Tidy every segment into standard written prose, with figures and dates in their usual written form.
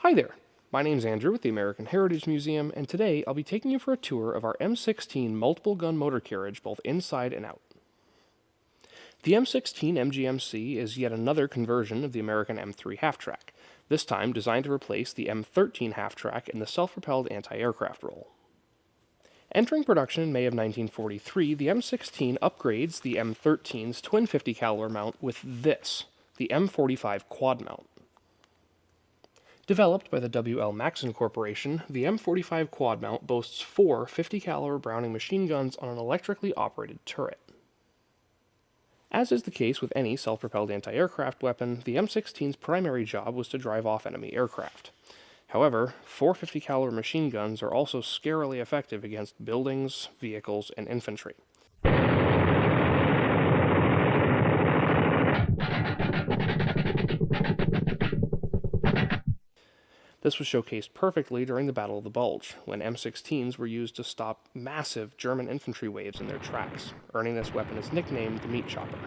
Hi there, my name's Andrew with the American Heritage Museum, and today I'll be taking you for a tour of our M16 multiple gun motor carriage both inside and out. The M16 MGMC is yet another conversion of the American M3 half-track, this time designed to replace the M13 half-track in the self-propelled anti-aircraft role. Entering production in May of 1943, the M16 upgrades the M13's twin 50 caliber mount with this, the M45 quad mount. Developed by the W.L. Maxon Corporation, the M45 quad mount boasts four 50 caliber Browning machine guns on an electrically operated turret. As is the case with any self-propelled anti-aircraft weapon, the M16's primary job was to drive off enemy aircraft. However, four 50 caliber machine guns are also scarily effective against buildings, vehicles, and infantry. This was showcased perfectly during the Battle of the Bulge, when M16s were used to stop massive German infantry waves in their tracks, earning this weapon its nickname, the Meat Chopper.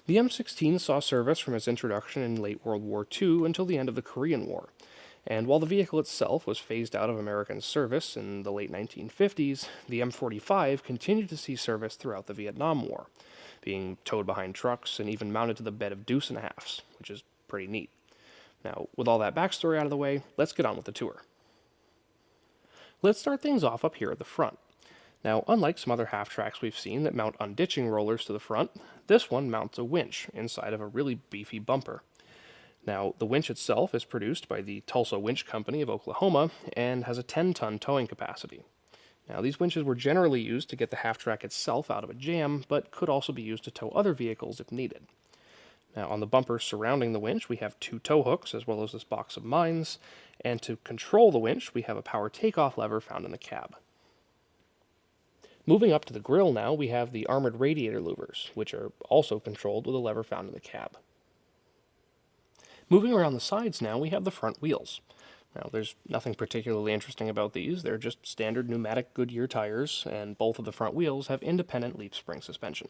The M16 saw service from its introduction in late World War II until the end of the Korean War, and while the vehicle itself was phased out of American service in the late 1950s, the M45 continued to see service throughout the Vietnam War, being towed behind trucks and even mounted to the bed of deuce-and-a-halfs, which is pretty neat. Now, with all that backstory out of the way, let's get on with the tour. Let's start things off up here at the front. Now, unlike some other half-tracks we've seen that mount unditching rollers to the front, this one mounts a winch inside of a really beefy bumper. Now, the winch itself is produced by the Tulsa Winch Company of Oklahoma and has a 10-ton towing capacity. Now, these winches were generally used to get the half-track itself out of a jam, but could also be used to tow other vehicles if needed. Now, on the bumper surrounding the winch, we have two tow hooks, as well as this box of mines, and to control the winch, we have a power takeoff lever found in the cab. Moving up to the grille now, we have the armored radiator louvers, which are also controlled with a lever found in the cab. Moving around the sides now, we have the front wheels. Now, there's nothing particularly interesting about these. They're just standard pneumatic Goodyear tires, and both of the front wheels have independent leaf spring suspension.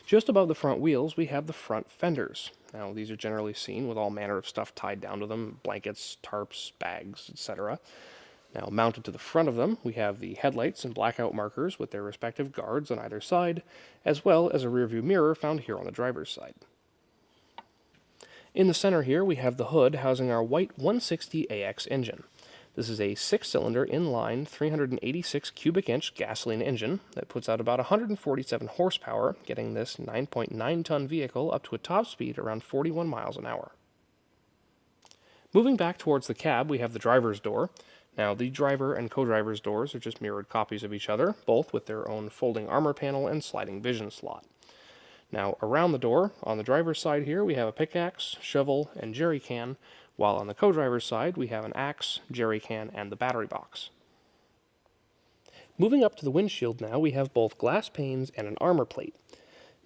Just above the front wheels, we have the front fenders. Now, these are generally seen with all manner of stuff tied down to them, blankets, tarps, bags, etc. Now, mounted to the front of them, we have the headlights and blackout markers with their respective guards on either side, as well as a rearview mirror found here on the driver's side. In the center here, we have the hood housing our white 160AX engine. This is a 6-cylinder inline 386 cubic inch gasoline engine that puts out about 147 horsepower, getting this 9.9-ton vehicle up to a top speed around 41 miles an hour. Moving back towards the cab, we have the driver's door. Now, the driver and co-driver's doors are just mirrored copies of each other, both with their own folding armor panel and sliding vision slot. Now, around the door, on the driver's side here, we have a pickaxe, shovel, and jerry can, while on the co-driver's side, we have an axe, jerry can, and the battery box. Moving up to the windshield now, we have both glass panes and an armor plate.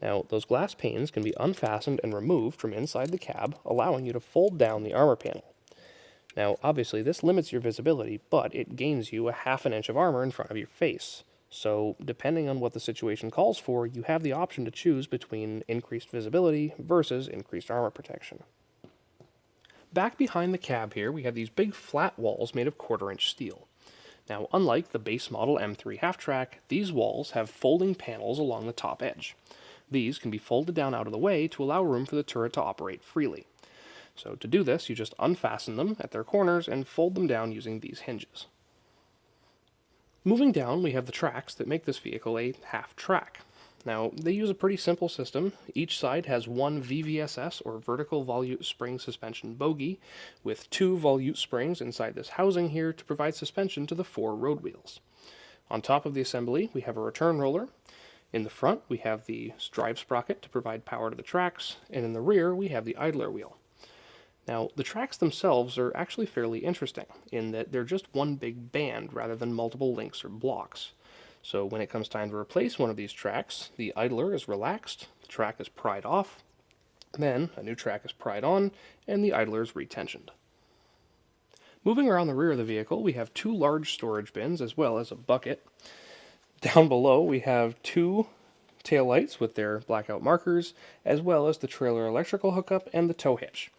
Now, those glass panes can be unfastened and removed from inside the cab, allowing you to fold down the armor panel. Now, obviously, this limits your visibility, but it gains you a half an inch of armor in front of your face. So, depending on what the situation calls for, you have the option to choose between increased visibility versus increased armor protection. Back behind the cab here, we have these big flat walls made of 1/4-inch steel. Now, unlike the base model M3 half-track, these walls have folding panels along the top edge. These can be folded down out of the way to allow room for the turret to operate freely. So to do this, you just unfasten them at their corners and fold them down using these hinges. Moving down, we have the tracks that make this vehicle a half-track. Now, they use a pretty simple system. Each side has one VVSS, or vertical volute spring suspension bogie, with two volute springs inside this housing here to provide suspension to the four road wheels. On top of the assembly, we have a return roller. In the front, we have the drive sprocket to provide power to the tracks, and in the rear, we have the idler wheel. Now, the tracks themselves are actually fairly interesting, in that they're just one big band rather than multiple links or blocks. So when it comes time to replace one of these tracks, the idler is relaxed, the track is pried off, then a new track is pried on, and the idler is retensioned. Moving around the rear of the vehicle, we have two large storage bins as well as a bucket. Down below, we have two taillights with their blackout markers, as well as the trailer electrical hookup and the tow hitch.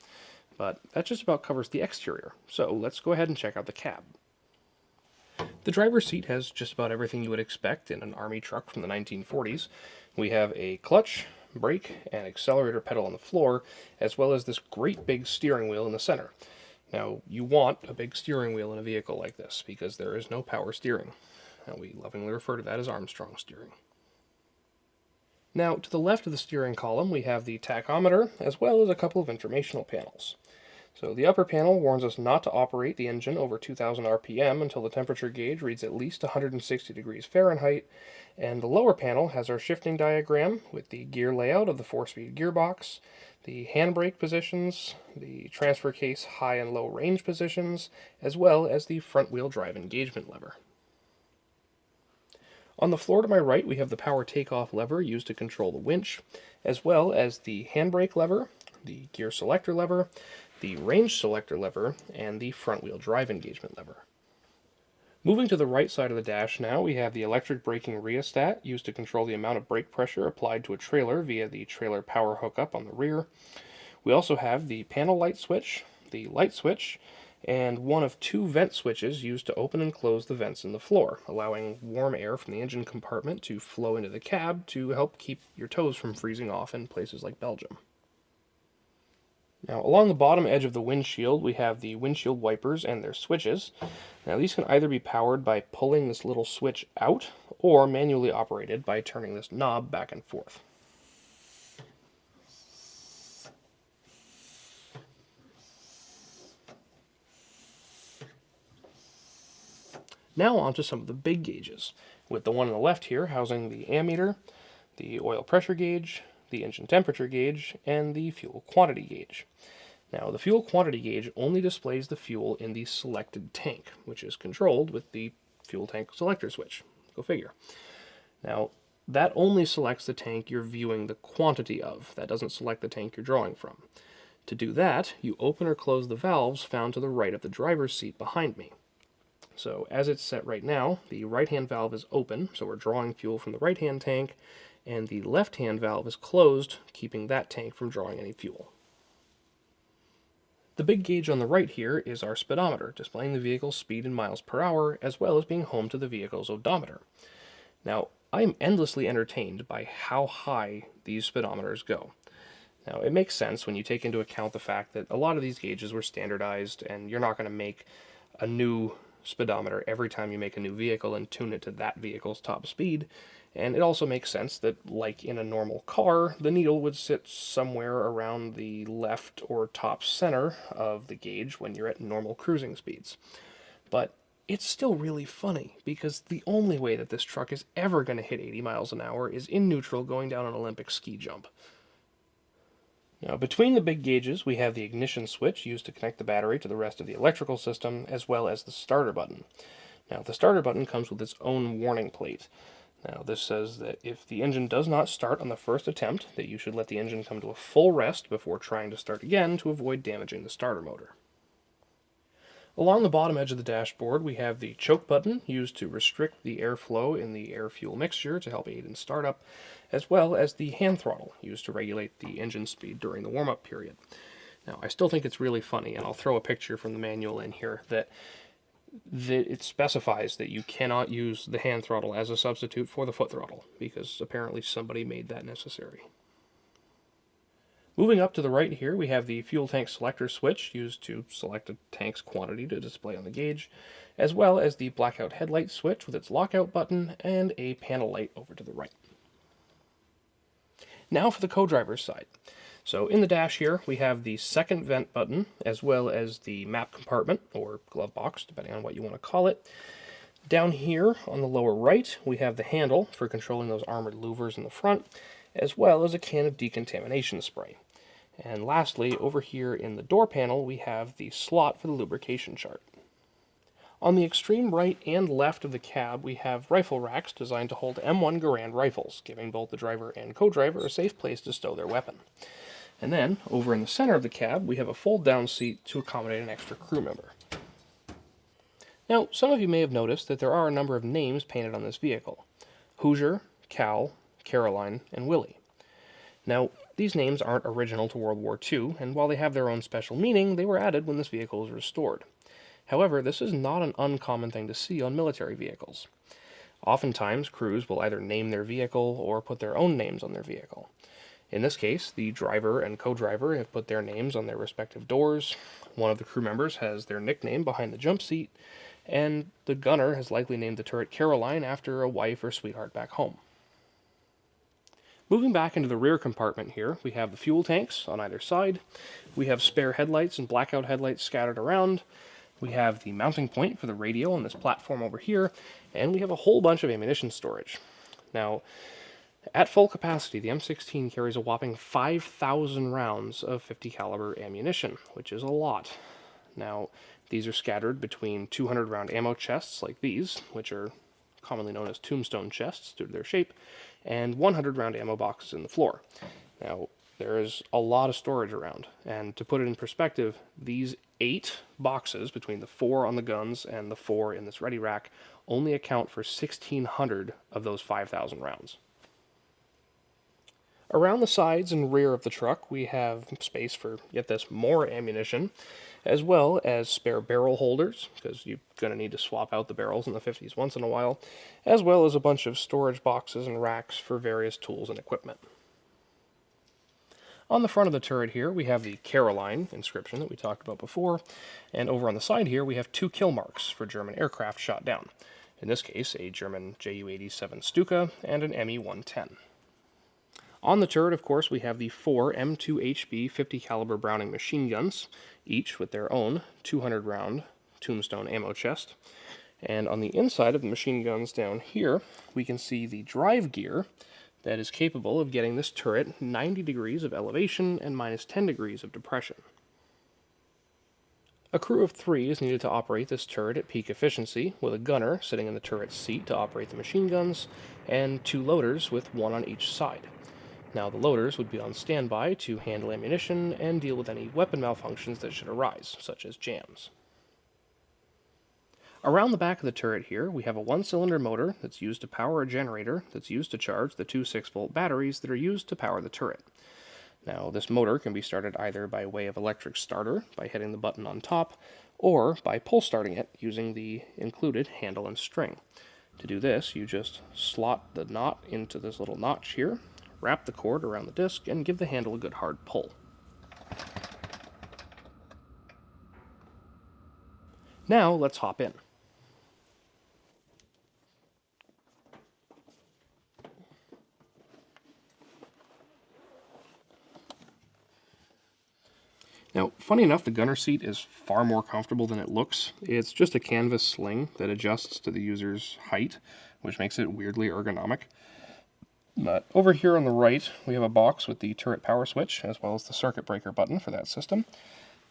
But that just about covers the exterior, so let's go ahead and check out the cab. The driver's seat has just about everything you would expect in an army truck from the 1940s. We have a clutch, brake, and accelerator pedal on the floor, as well as this great big steering wheel in the center. Now, you want a big steering wheel in a vehicle like this, because there is no power steering. Now, we lovingly refer to that as Armstrong steering. Now, to the left of the steering column, we have the tachometer, as well as a couple of informational panels. So the upper panel warns us not to operate the engine over 2000 RPM until the temperature gauge reads at least 160 degrees Fahrenheit, and the lower panel has our shifting diagram with the gear layout of the 4-speed gearbox, the handbrake positions, the transfer case high and low range positions, as well as the front-wheel drive engagement lever. On the floor to my right, we have the power takeoff lever used to control the winch, as well as the handbrake lever, the gear selector lever, the range selector lever, and the front-wheel drive engagement lever. Moving to the right side of the dash now, we have the electric braking rheostat used to control the amount of brake pressure applied to a trailer via the trailer power hookup on the rear. We also have the panel light switch, the light switch, and one of 2 vent switches used to open and close the vents in the floor, allowing warm air from the engine compartment to flow into the cab to help keep your toes from freezing off in places like Belgium. Now, along the bottom edge of the windshield, we have the windshield wipers and their switches. Now, these can either be powered by pulling this little switch out, or manually operated by turning this knob back and forth. Now on to some of the big gauges, with the one on the left here housing the ammeter, the oil pressure gauge, the engine temperature gauge, and the fuel quantity gauge. Now, the fuel quantity gauge only displays the fuel in the selected tank, which is controlled with the fuel tank selector switch. Go figure. Now, that only selects the tank you're viewing the quantity of. That doesn't select the tank you're drawing from. To do that, you open or close the valves found to the right of the driver's seat behind me. So, as it's set right now, the right-hand valve is open, so we're drawing fuel from the right-hand tank, and the left-hand valve is closed, keeping that tank from drawing any fuel. The big gauge on the right here is our speedometer, displaying the vehicle's speed in miles per hour, as well as being home to the vehicle's odometer. Now, I am endlessly entertained by how high these speedometers go. Now, it makes sense when you take into account the fact that a lot of these gauges were standardized, and you're not going to make a new speedometer every time you make a new vehicle and tune it to that vehicle's top speed. And it also makes sense that, like in a normal car, the needle would sit somewhere around the left or top center of the gauge when you're at normal cruising speeds. But it's still really funny, because the only way that this truck is ever going to hit 80 miles an hour is in neutral going down an Olympic ski jump. Now, between the big gauges, we have the ignition switch used to connect the battery to the rest of the electrical system, as well as the starter button. Now, the starter button comes with its own warning plate. Now, this says that if the engine does not start on the first attempt, that you should let the engine come to a full rest before trying to start again to avoid damaging the starter motor. Along the bottom edge of the dashboard, we have the choke button used to restrict the airflow in the air-fuel mixture to help aid in startup, as well as the hand throttle used to regulate the engine speed during the warm-up period. Now, I still think it's really funny, and I'll throw a picture from the manual in here, that it specifies that you cannot use the hand throttle as a substitute for the foot throttle, because apparently somebody made that necessary. Moving up to the right here, we have the fuel tank selector switch used to select a tank's quantity to display on the gauge, as well as the blackout headlight switch with its lockout button and a panel light over to the right. Now for the co-driver's side. So in the dash here, we have the second vent button, as well as the map compartment, or glove box, depending on what you want to call it. Down here on the lower right, we have the handle for controlling those armored louvers in the front, as well as a can of decontamination spray. And lastly, over here in the door panel, we have the slot for the lubrication chart. On the extreme right and left of the cab, we have rifle racks designned to hold M1 Garand rifles, giving both the driver and co-driver a safe place to stow their weapon. And then, over in the center of the cab, we have a fold-down seat to accommodate an extra crew member. Now, some of you may have noticed that there are a number of names painted on this vehicle: Hoosier, Cal, Caroline, and Willie. Now, these names aren't original to World War II, and while they have their own special meaning, they were added when this vehicle was restored. However, this is not an uncommon thing to see on military vehicles. Oftentimes, crews will either name their vehicle or put their own names on their vehicle. In this case, the driver and co-driver have put their names on their respective doors, one of the crew members has their nickname behind the jump seat, and the gunner has likely named the turret Caroline after a wife or sweetheart back home. Moving back into the rear compartment here, we have the fuel tanks on either side, we have spare headlights and blackout headlights scattered around, we have the mounting point for the radio on this platform over here, and we have a whole bunch of ammunition storage. Now, at full capacity, the M16 carries a whopping 5,000 rounds of 50 caliber ammunition, which is a lot. Now, these are scattered between 200 round ammo chests like these, which are commonly known as tombstone chests due to their shape, and 100 round ammo boxes in the floor. Now, there is a lot of storage around, and to put it in perspective, these 8 boxes between the 4 on the guns and the 4 in this ready rack only account for 1,600 of those 5,000 rounds. Around the sides and rear of the truck, we have space for, get this, more ammunition, as well as spare barrel holders, because you're going to need to swap out the barrels in the 50s once in a while, as well as a bunch of storage boxes and racks for various tools and equipment. On the front of the turret here, we have the Caroline inscription that we talked about before, and over on the side here, we have 2 kill marks for German aircraft shot down. In this case, a German Ju-87 Stuka and an Me-110. On the turret, of course, we have the 4 M2HB 50 caliber Browning machine guns, each with their own 200 round tombstone ammo chest. And on the inside of the machine guns down here, we can see the drive gear that is capable of getting this turret 90 degrees of elevation and minus 10 degrees of depression. A crew of 3 is needed to operate this turret at peak efficiency, with a gunner sitting in the turret's seat to operate the machine guns, and 2 loaders with 1 on each side. Now, the loaders would be on standby to handle ammunition and deal with any weapon malfunctions that should arise, such as jams. Around the back of the turret here, we have a 1-cylinder motor that's used to power a generator that's used to charge the 2 6-volt batteries that are used to power the turret. Now, this motor can be started either by way of electric starter, by hitting the button on top, or by pull starting it using the included handle and string. To do this, you just slot the knot into this little notch here, wrap the cord around the disc, and give the handle a good hard pull. Now, let's hop in. Now, funny enough, the gunner seat is far more comfortable than it looks. It's just a canvas sling that adjusts to the user's height, which makes it weirdly ergonomic. But over here on the right, we have a box with the turret power switch, as well as the circuit breaker button for that system.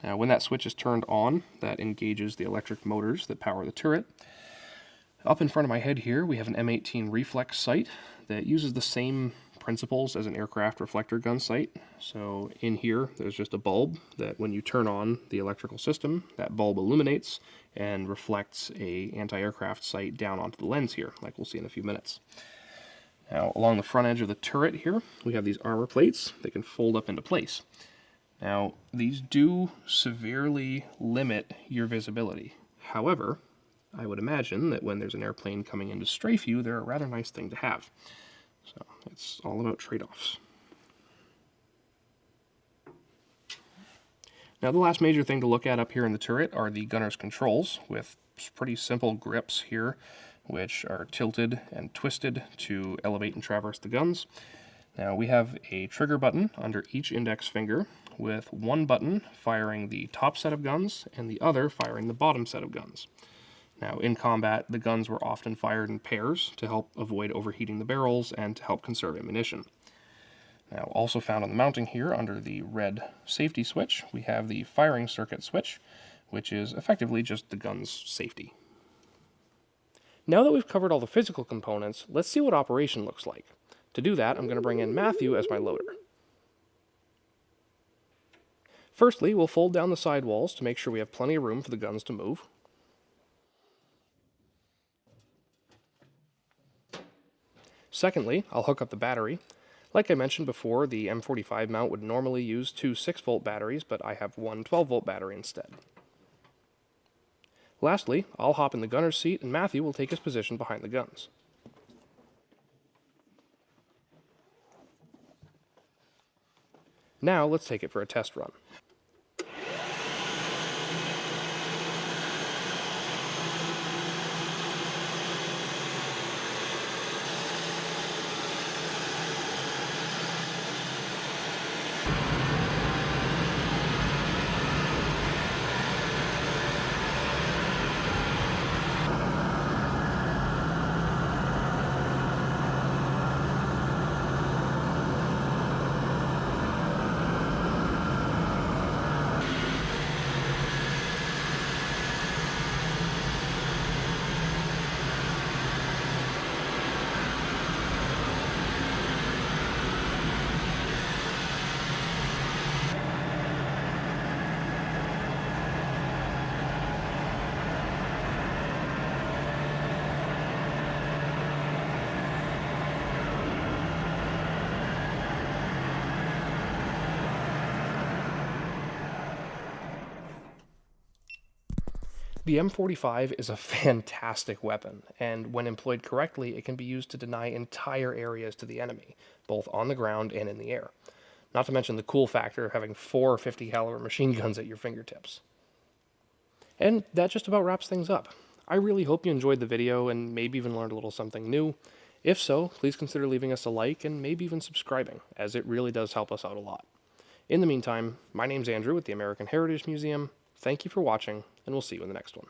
Now, when that switch is turned on, that engages the electric motors that power the turret. Up in front of my head here, we have an M18 reflex sight that uses the same principles as an aircraft reflector gun sight. So in here, there's just a bulb that when you turn on the electrical system, that bulb illuminates and reflects a anti-aircraft sight down onto the lens here, like we'll see in a few minutes. Now, along the front edge of the turret here, we have these armor plates that can fold up into place. Now, these do severely limit your visibility. However, I would imagine that when there's an airplane coming in to strafe you, they're a rather nice thing to have. So, it's all about trade-offs. Now, the last major thing to look at up here in the turret are the gunner's controls, with pretty simple grips here, which are tilted and twisted to elevate and traverse the guns. Now, we have a trigger button under each index finger, with one button firing the top set of guns and the other firing the bottom set of guns. Now, in combat, the guns were often fired in pairs to help avoid overheating the barrels and to help conserve ammunition. Now, also found on the mounting here under the red safety switch, we have the firing circuit switch, which is effectively just the gun's safety. Now that we've covered all the physical components, let's see what operation looks like. To do that, I'm going to bring in Matthew as my loader. Firstly, we'll fold down the sidewalls to make sure we have plenty of room for the guns to move. Secondly, I'll hook up the battery. Like I mentioned before, the M45 mount would normally use two 6-volt batteries, but I have one 12-volt battery instead. Lastly, I'll hop in the gunner's seat and Matthew will take his position behind the guns. Now let's take it for a test run. The M45 is a fantastic weapon, and when employed correctly, it can be used to deny entire areas to the enemy, both on the ground and in the air. Not to mention the cool factor of having 4 50 caliber machine guns at your fingertips. And that just about wraps things up. I really hope you enjoyed the video and maybe even learned a little something new. If so, please consider leaving us a like and maybe even subscribing, as it really does help us out a lot. In the meantime, my name's Andrew with the American Heritage Museum. Thank you for watching, and we'll see you in the next one.